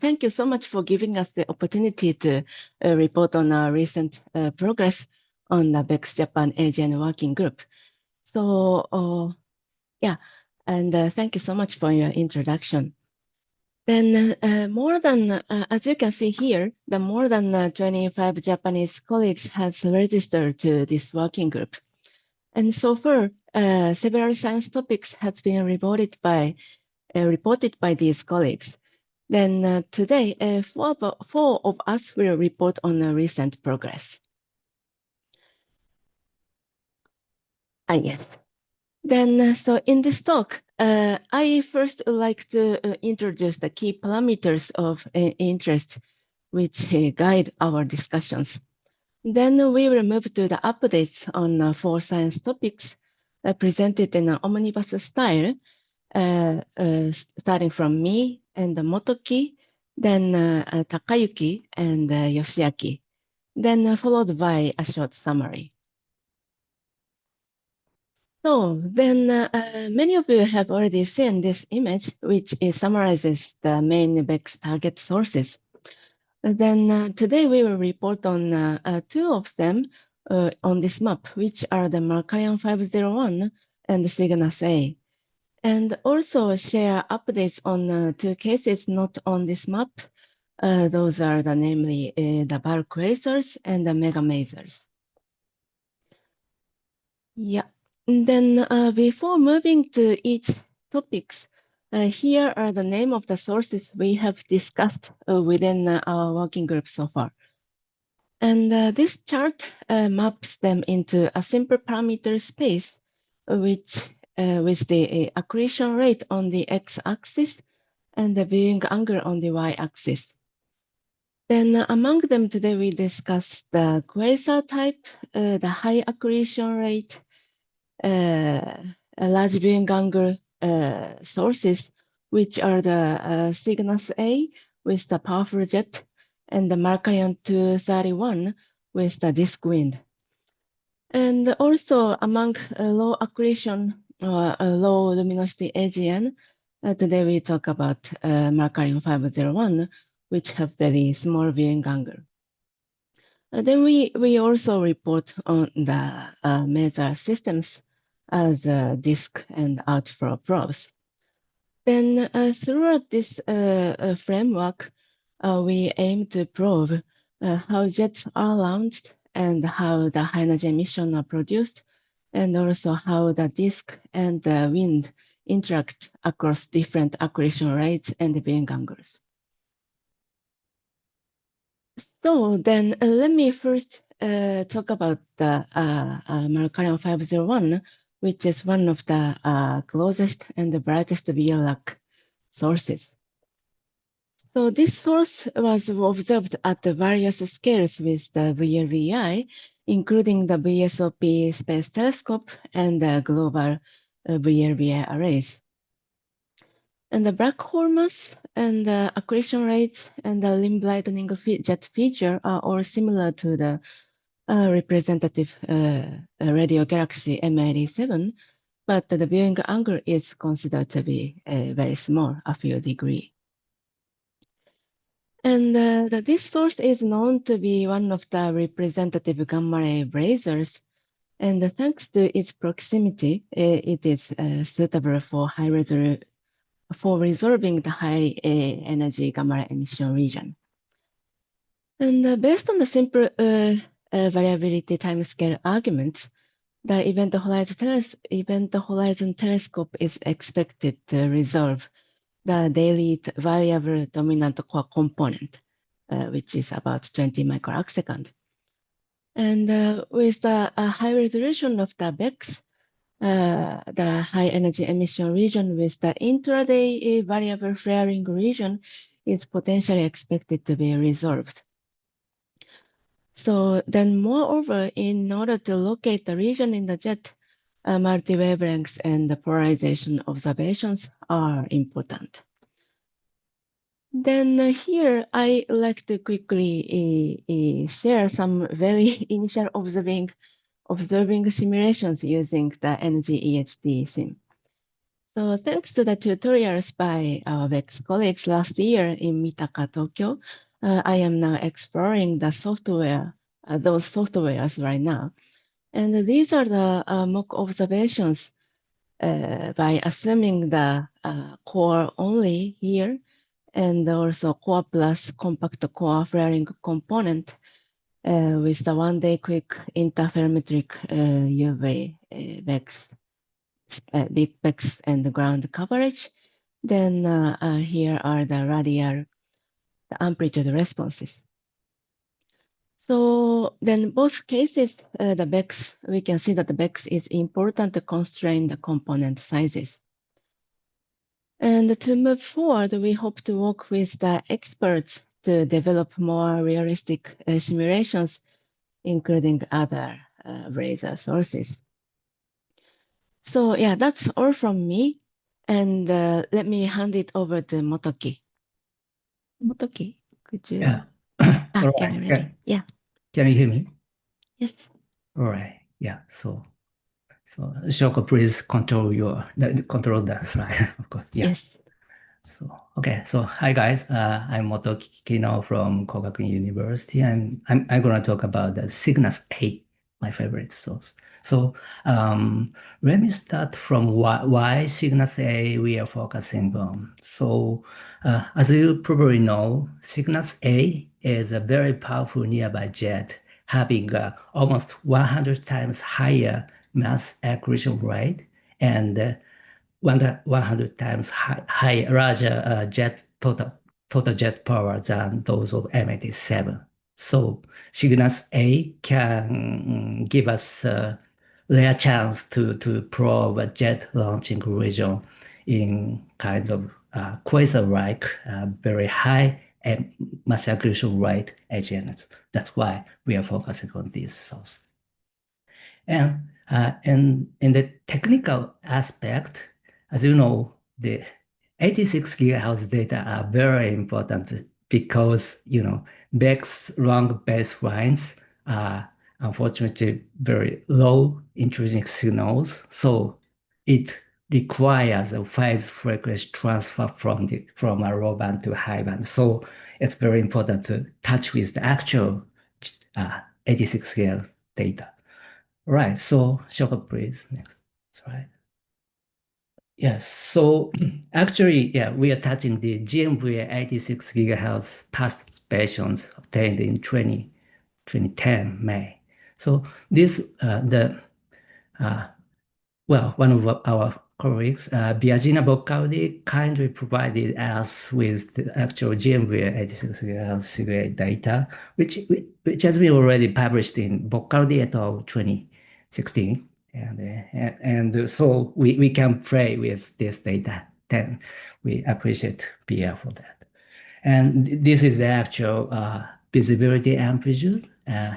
thank you so much for giving us the opportunity to report on our recent progress on the BHEX-Japan AGN working group. So, yeah, and thank you so much for your introduction. Then as you can see here, the more than 25 Japanese colleagues has registered to this working group. And so far, several science topics has been reported by these colleagues. Then today, four of us will report on the recent progress. Yes. Then, so in this talk, I first would like to introduce the key parameters of interest which guide our discussions. Then we will move to the updates on 4 science topics presented in an omnibus style, starting from me and Motoki, then Takayuki and Yoshiaki, then followed by a short summary. So then many of you have already seen this image, which summarizes the main BHEX target sources. Then today we will report on 2 of them on this map, which are the Markarian 501 and Cygnus A. And also share updates on 2 cases not on this map. Those are namely the bulk quasars and the mega masers. Yeah. And then before moving to each topics, here are the name of the sources we have discussed within our working group so far. And this chart maps them into a simple parameter space, which with the accretion rate on the x-axis and the viewing angle on the y-axis. Then among them today we discussed the quasar type, the high accretion rate, a large viewing angle sources, which are the Cygnus A with the powerful jet and the Markarian 231 with the disk wind. And also among low accretion or low luminosity AGN, today we talk about Markarian 501, which have very small viewing angle. Then we also report on the maser systems as disk and outflow probes. Then throughout this framework, we aim to probe how jets are launched and how the high energy emission are produced, and also how the disk and the wind interact across different accretion rates and viewing angles. So then let me first talk about the Markarian 501, which is one of the closest and the brightest VLAC sources. So this source was observed at the various scales with the VLBI, including the VSOP Space Telescope and the global VLBI arrays. And the black hole mass and the accretion rates and the limb lightning jet feature are all similar to the representative radio galaxy M87, but the viewing angle is considered to be very small, a few degrees. And this source is known to be one of the representative gamma ray blazars, and thanks to its proximity, it is suitable for resolving the high energy gamma ray emission region. And based on the simple variability timescale arguments, the event horizon telescope is expected to resolve the daily variable dominant core component, which is about 20 microarcsecond. And with the high resolution of the BHEX, the high energy emission region with the intraday variable flaring region is potentially expected to be resolved. So then moreover, in order to locate the region in the jet, multi-wavelengths and the polarization observations are important. Then here, I like to quickly share some very initial observing simulations using the NG-EHD sim. So thanks to the tutorials by our BHEX colleagues last year in Mitaka, Tokyo, I am now exploring the software, those softwares right now. And these are the mock observations by assuming the core only here, and also core plus compact core flaring component with the one-day quick interferometric UV VEX, big VEX and ground coverage. Then here are the radial the amplitude responses. So then both cases, the BEX, we can see that the BEX is important to constrain the component sizes. And to move forward, we hope to work with the experts to develop more realistic simulations, including other laser sources. So yeah, that's all from me. And let me hand it over to Motoki. Motoki, could you? Yeah. All Can you right. ready? Yeah. Can you hear me? Yes. All right. Yeah. So Shoko, please control that slide. Of course. Yeah. Yes. So hi guys, I'm Moto Kino from Kogakuin University. I'm gonna talk about the Cygnus A, my favorite source. So let me start from why Cygnus A we are focusing on. So as you probably know, Cygnus A is a very powerful nearby jet, having almost 100 times higher mass accretion rate and 100 times larger total jet power than those of M87. So Cygnus A can give us a rare chance to probe a jet launching region in kind of quasar-like, very high mass accretion rate AGNs. That's why we are focusing on this source. And in the technical aspect, as you know, the 86 gigahertz data are very important because, BEX long baselines are unfortunately very low intrinsic signals. So it requires a phase frequency transfer from a low band to high band. So it's very important to touch with the actual 86 gigahertz data. Right. So Shoko, please. Next slide. Yes. So actually, yeah, we are touching the GMV 86 gigahertz past patients obtained in 2010 May. So this one of our colleagues, Biagina Boccardi, kindly provided us with the actual GMV 86 gigahertz data, which has been already published in Boccardi et al. 2016. And so we can play with this data. Then we appreciate Pia for that. And this is the actual visibility amplitude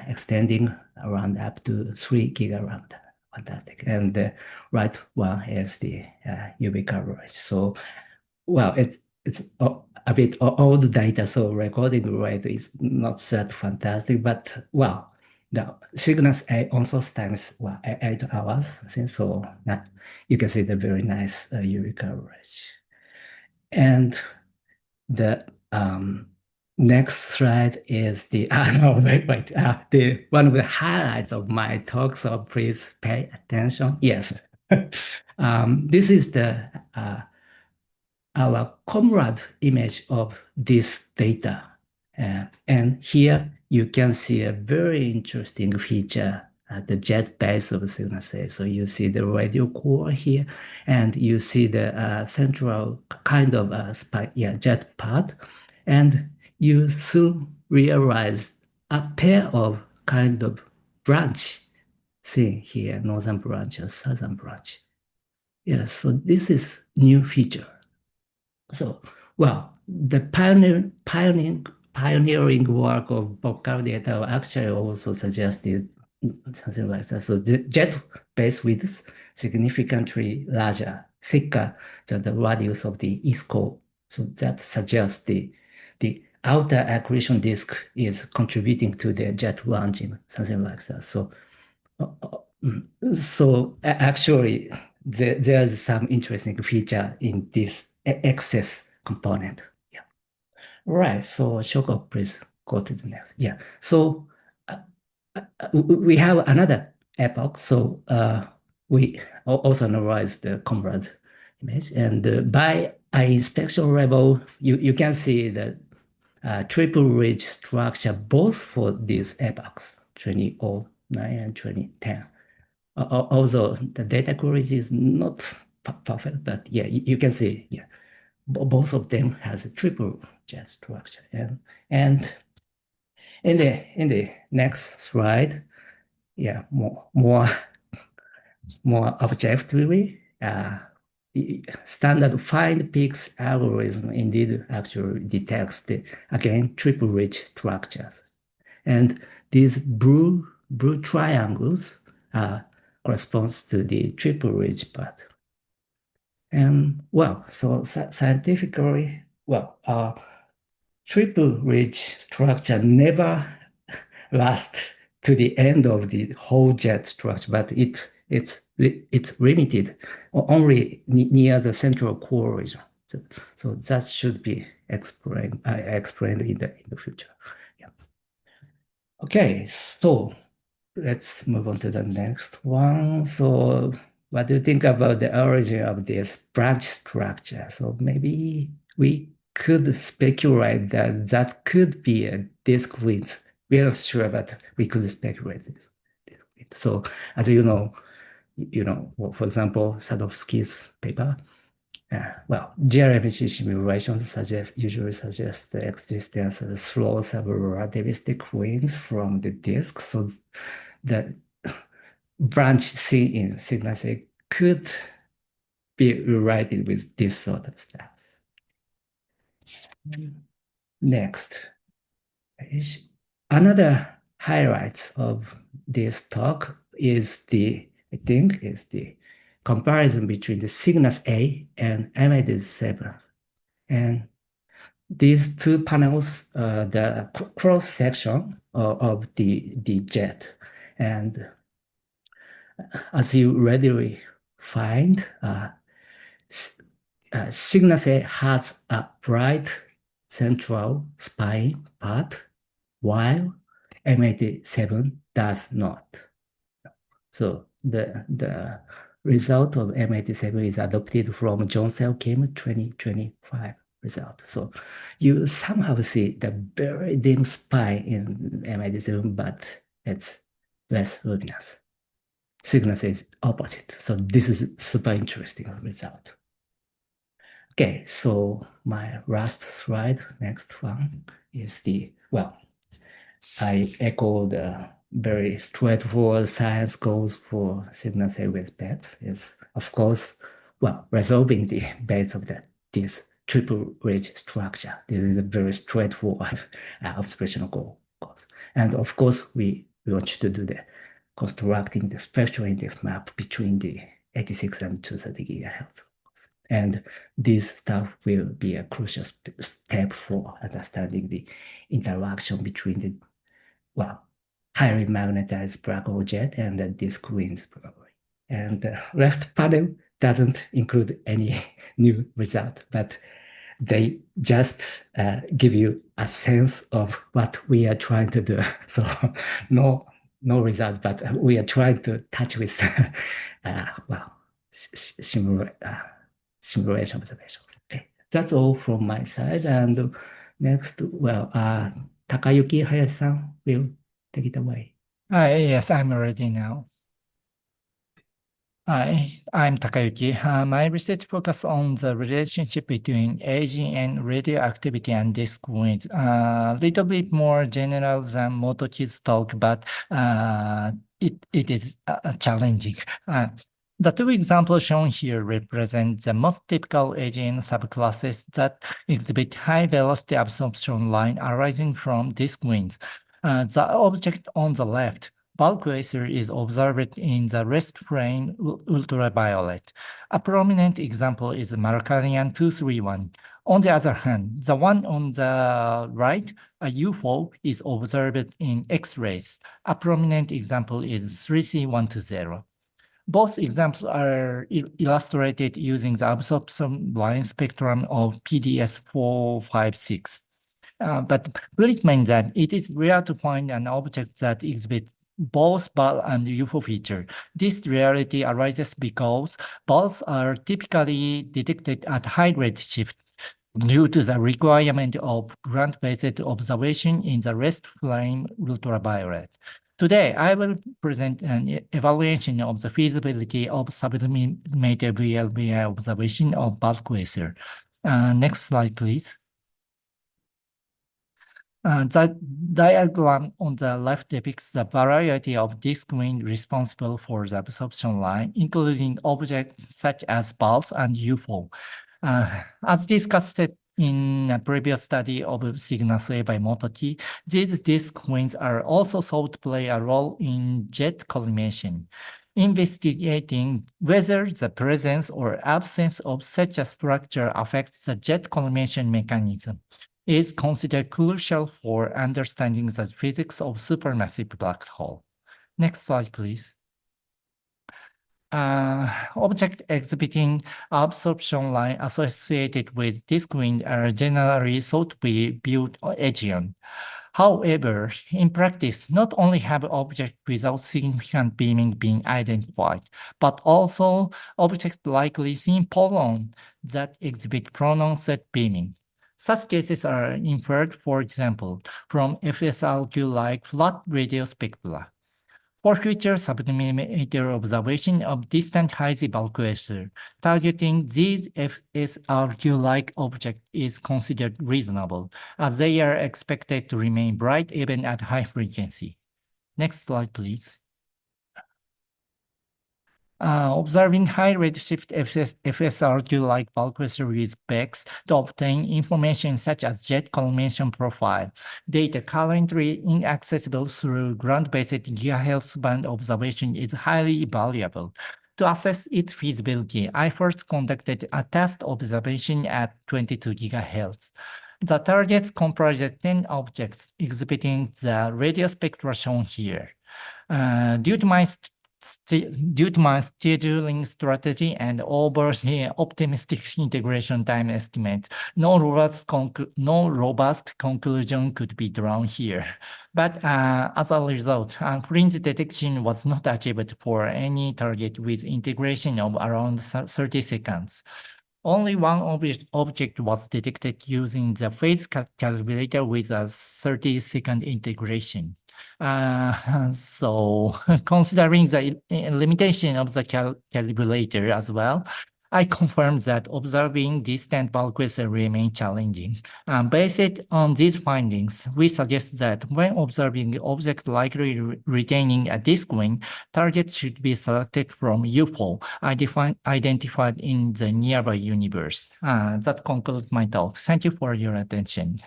extending around up to 3 gigaround. Fantastic. And the right one is the UV coverage. So, well, it's a bit old data, so recording rate is not that fantastic, but well, the Cygnus on source time is 8 hours. I think so. You can see the very nice UV coverage. And the next slide is the the one of the highlights of my talk. So please pay attention. Yes, this is the our comrade image of this data, and here you can see a very interesting feature at the jet base of Cygnus A. So you see the radio core here, and you see the central kind of jet part, and you soon realize a pair of kind of branch seen here, northern branch and southern branch. Yes, so this is new feature. So, well, the pioneering work of Boccardi et al. Actually also suggested something like that. So the jet base width significantly larger, thicker than the radius of the east core. So that suggests the outer accretion disk is contributing to the jet launching, something like that. So actually, there's some interesting feature in this excess component. Yeah. Right. So Shoko, please go to the next. Yeah. So uh, we have another epoch. So we also analyze the convert image, and by inspection level, you can see the triple ridge structure both for these epochs, 2009 and 2010. Although the data quality is not perfect, but yeah, you can see, yeah, both of them has a triple jet structure. And in the next slide, yeah, more objectively, standard find peaks algorithm indeed actually detects the, again, triple ridge structures. And these blue triangles corresponds to the triple ridge path. And well, so scientifically, well, triple ridge structure never lasts to the end of the whole jet structure, but it's limited only near the central core region. So that should be explained in the future. Yeah. Okay, so let's move on to the next one. So what do you think about the origin of this branch structure? So maybe we could speculate that that could be a disk width. We are not sure, but we could speculate this. So as you know, well, for example, Sadowski's paper, well, GRMC simulations usually suggest the existence of slow subrelativistic winds from the disk. So the branch seen in signal say could be rewritten with this sort of stuff. Next page. Another highlights of this talk is the comparison between the Cygnus A and MAD7. And these two panels, the cross section of the jet. And as you readily find, Cygnus A has a bright central spine part, while M87 does not. So the result of M87 is adopted from John Cell Kim 2025 result. So you somehow see the very dim spine in M87, but it's less luminous. Cygnus is opposite. So this is super interesting result. Okay, so my last slide, next one, is the, well, I echo the very straightforward science goals for signal with beds is, of course, well, resolving the base of this triple ridge structure. This is a very straightforward observational goal. And of course, we want to do the constructing the spectral index map between the 86 and 230 gigahertz. And this stuff will be a crucial step for understanding the interaction between the, well, highly magnetized black hole jet and the disk winds probably. And the left panel doesn't include any new result, but they just give you a sense of what we are trying to do. So no result, but we are trying to touch with, well, simulation observation. Okay, that's all from my side. And next, well, Takayuki Hayashi-san will take it away. Yes, I'm ready now. Hi, I'm Takayuki. My research focuses on the relationship between aging and radioactivity and disk winds. A little bit more general than Motoki's talk, but it is challenging. The two examples shown here represent the most typical AGN subclasses that exhibit high velocity absorption line arising from disk winds. The object on the left, bulk laser, is observed in the rest frame ultraviolet. A prominent example is Markarian 231. On the other hand, the one on the right, a UFO, is observed in X-rays. A prominent example is 3C120. Both examples are illustrated using the absorption line spectrum of PDS 456. But please mind that it is rare to find an object that exhibits both BAL and UFO feature. This rarity arises because BALs are typically detected at high redshift due to the requirement of ground-based observation in the rest frame ultraviolet. Today, I will present an evaluation of the feasibility of sublimated VLBI observation of BAL quasar. Next slide, please. The diagram on the left depicts the variety of disk wind responsible for the absorption line, including objects such as BALs and UFO. As discussed in a previous study of Cygnus A by Motoki, these disk winds are also thought to play a role in jet collimation. Investigating whether the presence or absence of such a structure affects the jet collimation mechanism is considered crucial for understanding the physics of supermassive black hole. Next slide, please. Objects exhibiting absorption line associated with disk wind are generally thought to be viewed AGN. However, in practice, not only have objects without significant beaming been identified, but also objects likely seen polon that exhibit pronounced beaming. Such cases are inferred, for example, from FSRQ-like flat radio spectra. For future submillimeter observation of distant high-Z BAL quasar, targeting these FSRQ-like objects is considered reasonable, as they are expected to remain bright even at high frequency. Next slide, please. Observing high redshift FSRQ-like BAL quasar with BHEX to obtain information such as jet collimation profile. Data currently inaccessible through ground-based gigahertz band observation is highly valuable. To assess its feasibility, I first conducted a test observation at 22 gigahertz. The targets comprise 10 objects exhibiting the radio spectra shown here. Due to my scheduling strategy and overly optimistic integration time estimate, no robust conclusion could be drawn here. But as a result, fringe detection was not achieved for any target with integration of around 30 seconds. Only one object was detected using the phase calculator with a 30-second integration. So considering the limitation of the calibrator as well, I confirmed that observing distant BAL quasar remain challenging. Based on these findings, we suggest that when observing objects likely retaining a disk wind, targets should be selected from UFO identified in the nearby universe. That concludes my talk. Thank you for your attention.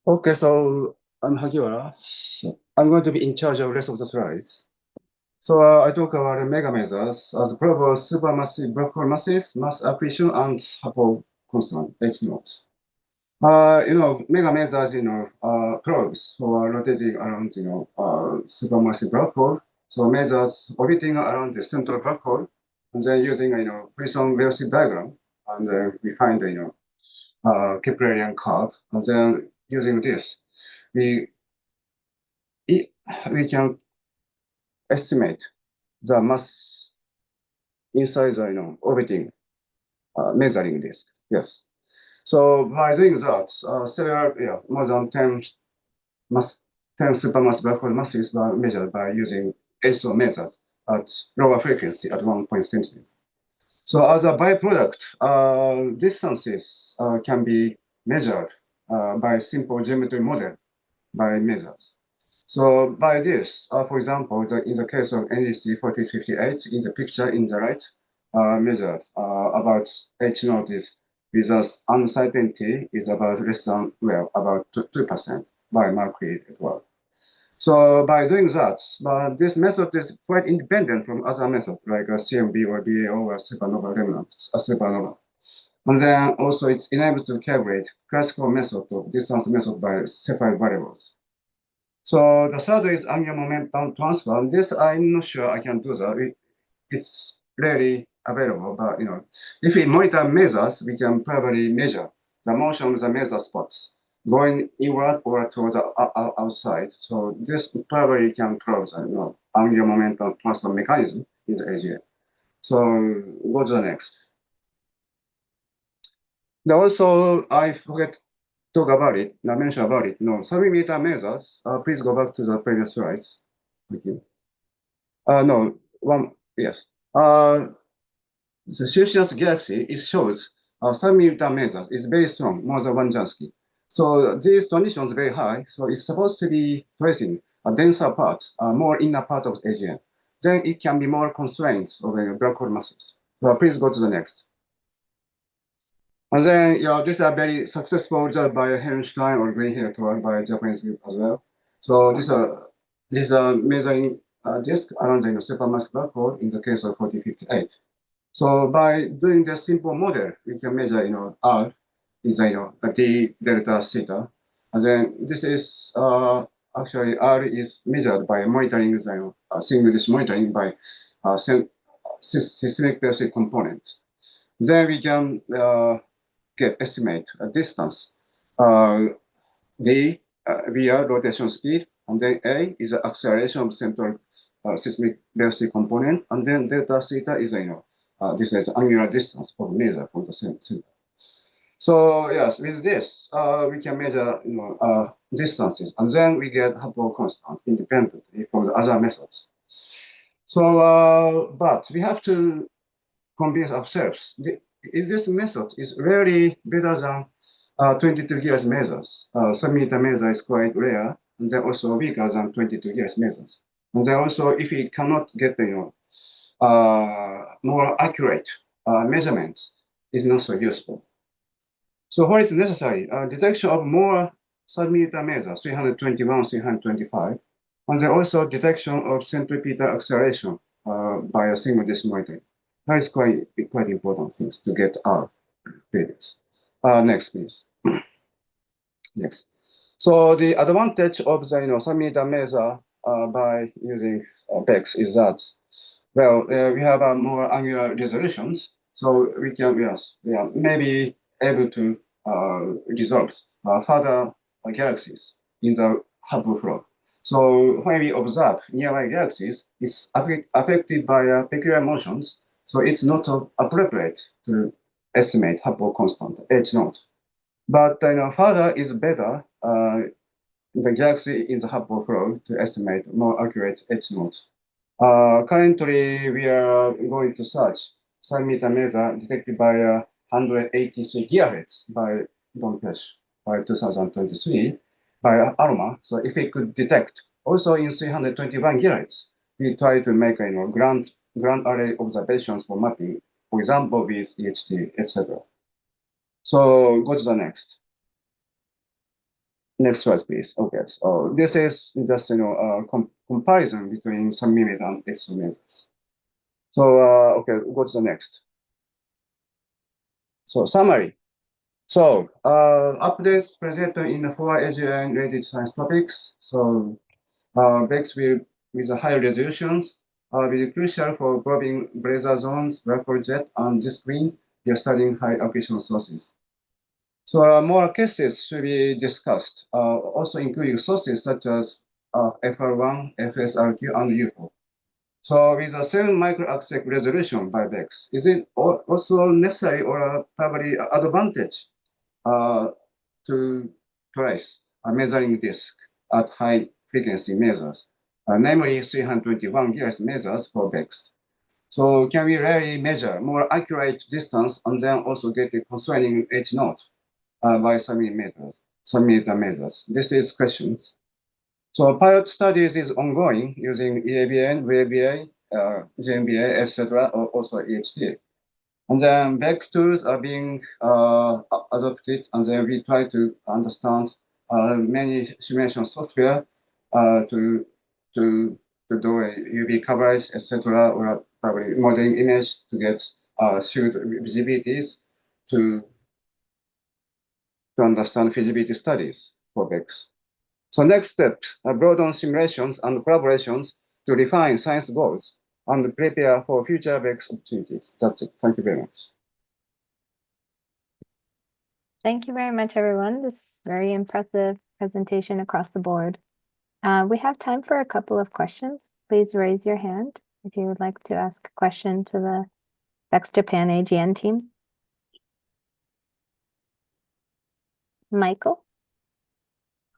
Okay, so I'm Hagiwara. I'm going to be in charge of the rest of the slides. So I talk about mega measures as probable supermassive black hole masses, mass accretion, and Hubble constant H naught. Mega measures, probes for rotating around, supermassive black hole. So measures orbiting around the central black hole, and then using, Poisson velocity diagram, and then we find, Keplerian curve, and then using this, we can estimate the mass inside the orbiting measuring disk. Yes. So by doing that, several more than 10 supermassive black hole masses were measured by using ASO methods at lower frequency at 1 centimeter. So as a byproduct, distances can be measured by simple geometry model by methods. So by this, for example, in the case of NEC 4058, in the picture in the right, measured about H naught is with us uncertainty is about less than, about 2% by Mercury as well. So by doing that, but this method is quite independent from other methods like CMB or BAO or supernova remnant, supernova. And then also it's enabled to calculate classical method of distance method by separate variables. So the third is angular momentum transfer. And this I'm not sure I can do that. It's rarely available, but if we monitor measures, we can probably measure the motion of the measure spots going inward or towards the outside. So this probably can prove the angular momentum transfer mechanism in the AGN. So go to the next. Now also, I forget to talk about it, I mention about it. Submeter measures. Please go back to the previous slides. Thank you. No, yes. The Celsius galaxy, it shows submeter measures is very strong, more than 1 Jansky. So these conditions are very high. So it's supposed to be tracing a denser part, more inner part of the AGN. Then it can be more constraints of black hole masses. So please go to the next. And then, this is a very successful result by Helmstein or Greenhill by a Japanese group as well. So this is a measuring disk around the supermassive black hole in the case of 4058. So by doing the simple model, we can measure, R is, d delta theta. And then this is actually R is measured by monitoring the single disk monitoring by systemic velocity component. Then we can estimate a distance. D, VR rotation speed, and then A is the acceleration of central seismic velocity component, and then delta theta is this is angular distance of measure from the center. So yes, with this we can measure distances, and then we get Hubble constant independently from the other methods. So but we have to convince ourselves this method is really better than 22 GHz measures. Submeter measure is quite rare, and then also weaker than 22 GHz measures. And then also, if we cannot get more accurate measurements, is not so useful. So what is necessary? Detection of more submeter measures, 321, 325, and then also detection of centripetal acceleration by a single disk monitoring. That is quite important things to get our previous. Next, please. Next. So the advantage of the submeter measure by using BHEX is that, well, we have more angular resolutions, so we can maybe able to resolve further galaxies in the Hubble flow. So when we observe nearby galaxies, it's affected by peculiar motions. So it's not appropriate to estimate Hubble constant H naught. But further is better the galaxy in the Hubble flow to estimate more accurate H naught. Currently, we are going to search submeter measure detected by 183 gigahertz by Bonpesh by 2023 by ARMA. So if we could detect also in 321 gigahertz, we try to make grand array observations for mapping, for example, with EHT, etc. So go to the next. Next slide, please. Okay, so this is just comparison between submeter and SO measures. So okay, go to the next. So summary. So updates presented in the 4 AGN related science topics. So BHEX will with high resolutions will be crucial for probing blazar zones, black hole jet, and disk wind. We are studying high accretion sources. So more cases should be discussed, also including sources such as FR1, FSRQ, and UFO. So with a 7 microarcsec resolution by BHEX, is it also necessary or probably advantage to trace a measuring disk at high frequency measures, namely 321 GHz measures for BHEX? So can we really measure more accurate distance and then also get a constraining H naught by submeter measures? This is questions. So pilot studies is ongoing using EABN, VABA, GMBA, etc., or also EHT. And then BHEX tools are being adopted, and then we try to understand many simulation software to do a UV coverage, etc., or probably modeling image to get shield visibilities to understand feasibility studies for BHEX. So next step, broaden simulations and collaborations to refine science goals and prepare for future BHEX opportunities. That's it. Thank you very much. Thank you very much, everyone. This is very impressive presentation across the board. We have time for a couple of questions. Please raise your hand if you would like to ask a question to the BHEX-Japan AGN team. Michael?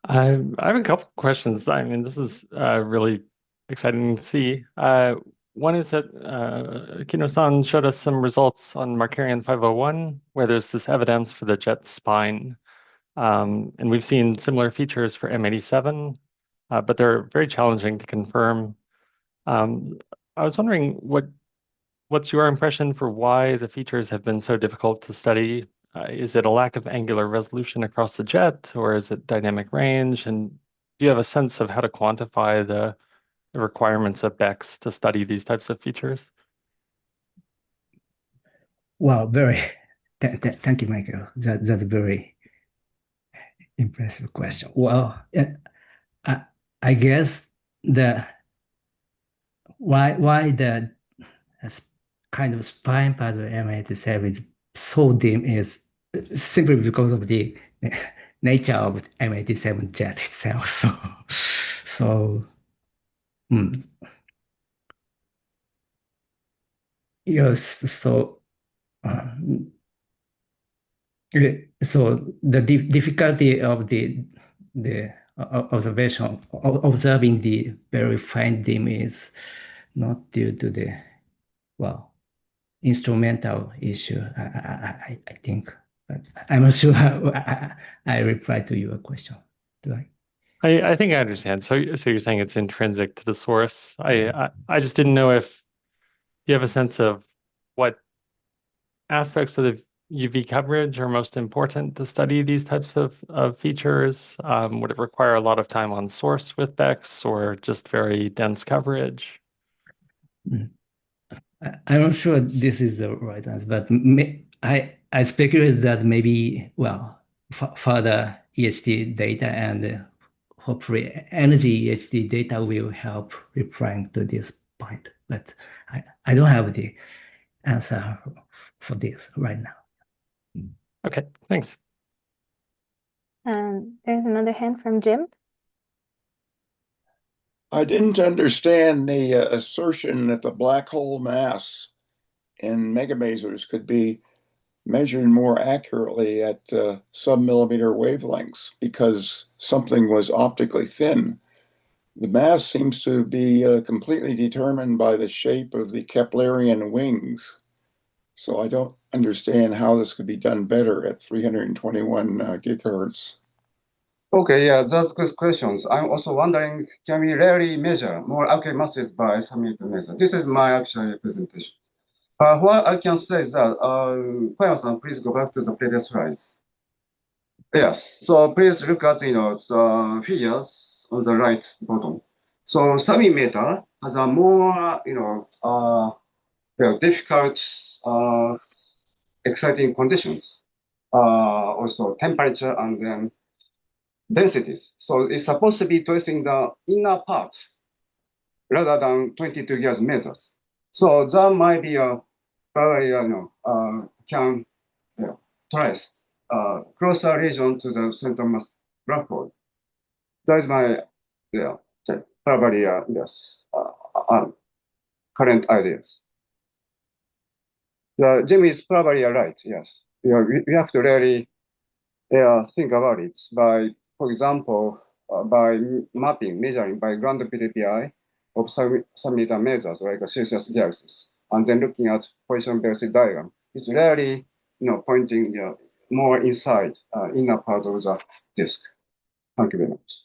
I have a couple of questions. I mean, this is really exciting to see. One is that Kino-san showed us some results on Markarian 501, where there's this evidence for the jet spine. And we've seen similar features for M87, but they're very challenging to confirm. I was wondering what's your impression for why the features have been so difficult to study? Is it a lack of angular resolution across the jet, or is it dynamic range? And do you have a sense of how to quantify the requirements of BEX to study these types of features? Well, thank you, Michael. That's a very impressive question. Well, I guess why the kind of spine part of M87 is so dim is simply because of the nature of M87 jet itself. Yes, so the difficulty of the observing the very fine dim is not due to the instrumental issue. I think, but I'm not sure how I replied to your question. Do I? I think I understand. So you're saying it's intrinsic to the source. I just didn't know if you have a sense of what aspects of the UV coverage are most important to study these types of features. Would it require a lot of time on source with BEX or just very dense coverage? I'm not sure this is the right answer, but I speculate that maybe, further EHD data and hopefully energy EHD data will help replying to this point. But I don't have the answer for this right now. Okay, thanks. There's another hand from Jim. I didn't understand the assertion that the black hole mass in megamasers could be measured more accurately at sub-millimeter wavelengths because something was optically thin. The mass seems to be completely determined by the shape of the Keplerian wings. So I don't understand how this could be done better at 321 gigahertz. Okay, yeah, that's good questions. I'm also wondering, can we really measure more accurate masses by sub-millimeter method? This is my actual presentation. What I can say is that, Koyama-san, please go back to the previous slides. Yes, so please look at the figures on the right bottom. So sub-millimeter has a more difficult exciting conditions, also temperature and then densities. So it's supposed to be tracing the inner part rather than 22 gigahertz mesers. So that might be a probably can trace closer region to the center mass black hole. That is my probably yes current ideas. Jim is probably right. Yes, we have to really think about it by, for example, by measuring by ground PDPI of sub-millimeter mesers like Celsius galaxies, and then looking at position velocity diagram. It's really pointing more inside inner part of the disk. Thank you very much.